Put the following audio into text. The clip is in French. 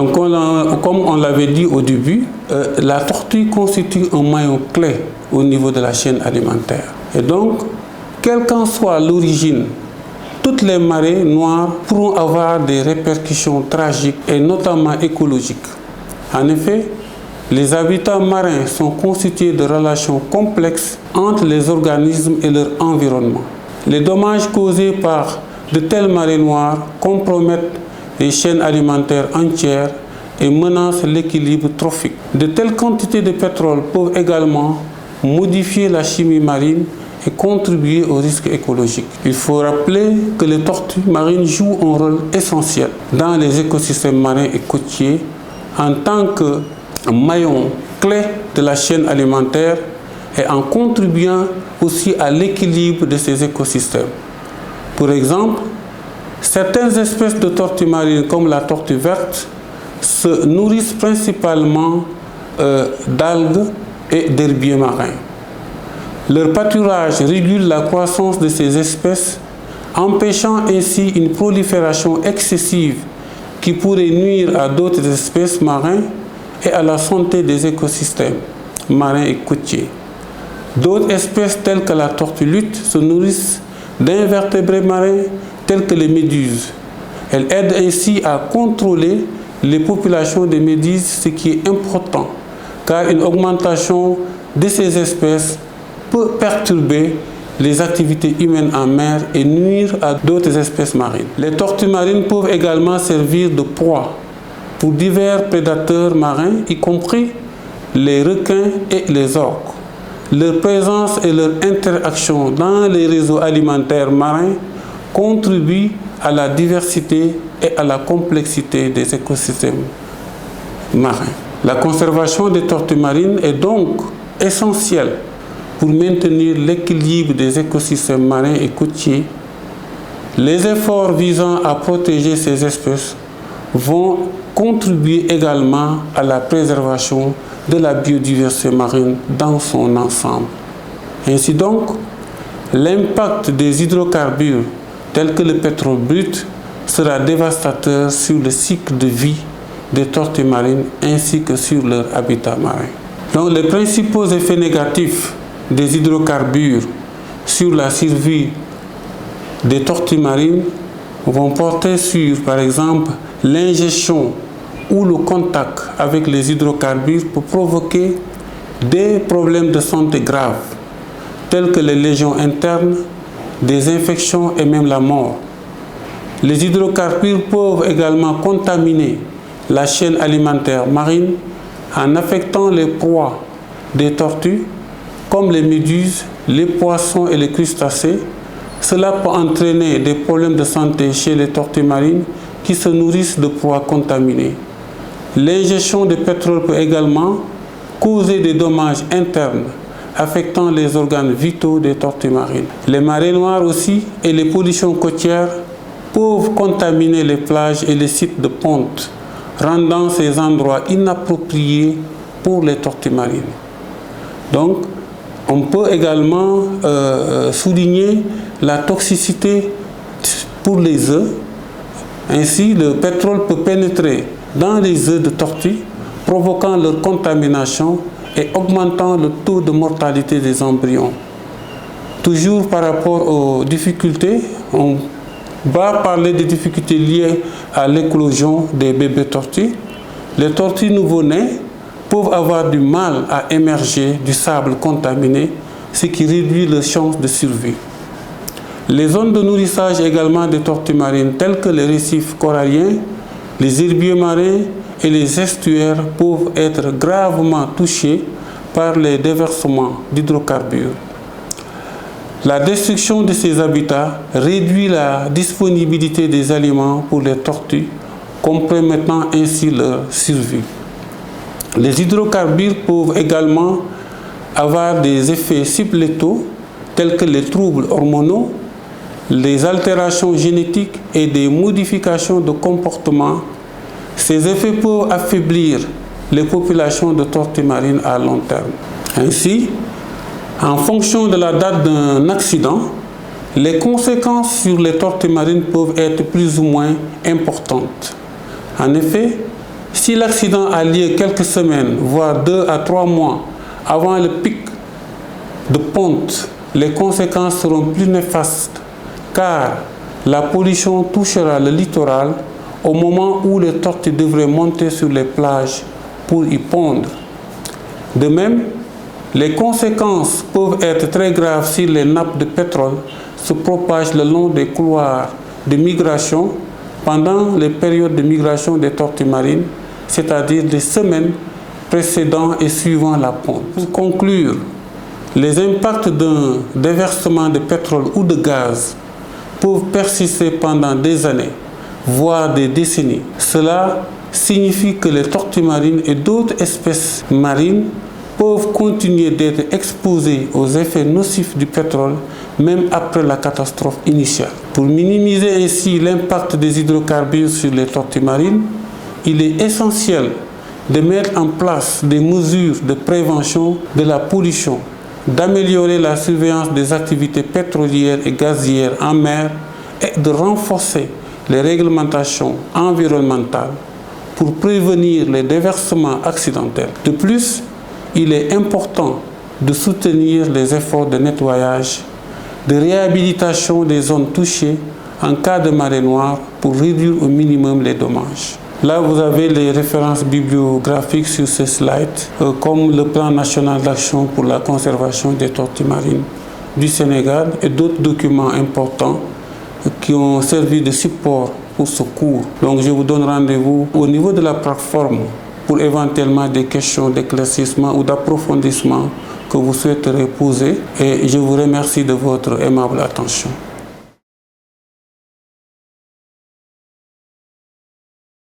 Donc, comme on l'avait dit au début, la tortue constitue un maillon clé au niveau de la chaîne alimentaire. Et donc, quelle qu'en soit l'origine, toutes les marées noires pourront avoir des répercussions tragiques et notamment écologiques. En effet, les habitats marins sont constitués de relations complexes entre les organismes et leur environnement. Les dommages causés par de telles marées noires compromettent les chaînes alimentaires entières et menacent l'équilibre trophique. De telles quantités de pétrole peuvent également modifier la chimie marine et contribuer au risque écologique. Il faut rappeler que les tortues marines jouent un rôle essentiel dans les écosystèmes marins et côtiers en tant que maillon clé de la chaîne alimentaire et en contribuant aussi à l'équilibre de ces écosystèmes. Pour exemple, certaines espèces de tortues marines comme la tortue verte se nourrissent principalement d'algues et d'herbiers marins. Leur pâturage régule la croissance de ces espèces, empêchant ainsi une prolifération excessive qui pourrait nuire à d'autres espèces marines et à la santé des écosystèmes marins et côtiers. D'autres espèces telles que la tortue lutte se nourrissent d'invertébrés marins tels que les méduses. Elles aident ainsi à contrôler les populations de méduses, ce qui est important, car une augmentation de ces espèces peut perturber les activités humaines en mer et nuire à d'autres espèces marines. Les tortues marines peuvent également servir de proie pour divers prédateurs marins, y compris les requins et les orques. Leur présence et leur interaction dans les réseaux alimentaires marins contribuent à la diversité et à la complexité des écosystèmes marins. La conservation des tortues marines est donc essentielle pour maintenir l'équilibre des écosystèmes marins et côtiers. Les efforts visant à protéger ces espèces vont contribuer également à la préservation de la biodiversité marine dans son ensemble. Ainsi donc, l'impact des hydrocarbures tels que le pétrole brut sera dévastateur sur le cycle de vie des tortues marines ainsi que sur leur habitat marin. Donc, les principaux effets négatifs des hydrocarbures sur la survie des tortues marines vont porter sur, par exemple, l'ingestion ou le contact avec les hydrocarbures peut provoquer des problèmes de santé graves, tels que les lésions internes, des infections et même la mort. Les hydrocarbures peuvent également contaminer la chaîne alimentaire marine en affectant les proies des tortues, comme les méduses, les poissons et les crustacés. Cela peut entraîner des problèmes de santé chez les tortues marines qui se nourrissent de proies contaminées. L'ingestion de pétrole peut également causer des dommages internes affectant les organes vitaux des tortues marines. Les marées noires aussi et les pollutions côtières peuvent contaminer les plages et les sites de ponte, rendant ces endroits inappropriés pour les tortues marines. Donc, on peut également souligner la toxicité pour les œufs. Ainsi, le pétrole peut pénétrer dans les œufs de tortue, provoquant leur contamination et augmentant le taux de mortalité des embryons. Toujours par rapport aux difficultés, on va parler des difficultés liées à l'éclosion des bébés tortues. Les tortues nouveau-nés peuvent avoir du mal à émerger du sable contaminé, ce qui réduit leurs chances de survie. Les zones de nourrissage également des tortues marines, telles que les récifs coralliens, les herbiers marins et les estuaires peuvent être gravement touchés par les déversements d'hydrocarbures. La destruction de ces habitats réduit la disponibilité des aliments pour les tortues, compromettant ainsi leur survie. Les hydrocarbures peuvent également avoir des effets sublétaux tels que les troubles hormonaux, les altérations génétiques et des modifications de comportement. Ces effets peuvent affaiblir les populations de tortues marines à long terme. Ainsi, en fonction de la date d'un accident, les conséquences sur les tortues marines peuvent être plus ou moins importantes. En effet, Si l'accident a lieu quelques semaines, voire 2 à 3 mois avant le pic de ponte, les conséquences seront plus néfastes car la pollution touchera le littoral au moment où les tortues devraient monter sur les plages pour y pondre. De même, les conséquences peuvent être très graves si les nappes de pétrole se propagent le long des couloirs de migration pendant les périodes de migration des tortues marines, c'est-à-dire les semaines précédant et suivant la ponte. Pour conclure, les impacts d'un déversement de pétrole ou de gaz peuvent persister pendant des années, voire des décennies. Cela signifie que les tortues marines et d'autres espèces marines peuvent continuer d'être exposées aux effets nocifs du pétrole même après la catastrophe initiale. Pour minimiser ainsi l'impact des hydrocarbures sur les tortues marines, il est essentiel de mettre en place des mesures de prévention de la pollution, d'améliorer la surveillance des activités pétrolières et gazières en mer et de renforcer les réglementations environnementales pour prévenir les déversements accidentels. De plus, il est important de soutenir les efforts de nettoyage, de réhabilitation des zones touchées en cas de marée noire pour réduire au minimum les dommages. Là, vous avez les références bibliographiques sur ce slide, comme le plan national d'action pour la conservation des tortues marines du Sénégal et d'autres documents importants qui ont servi de support pour ce cours. Donc, je vous donne rendez-vous au niveau de la plateforme pour éventuellement des questions d'éclaircissement ou d'approfondissement que vous souhaiterez poser. Et je vous remercie de votre aimable attention.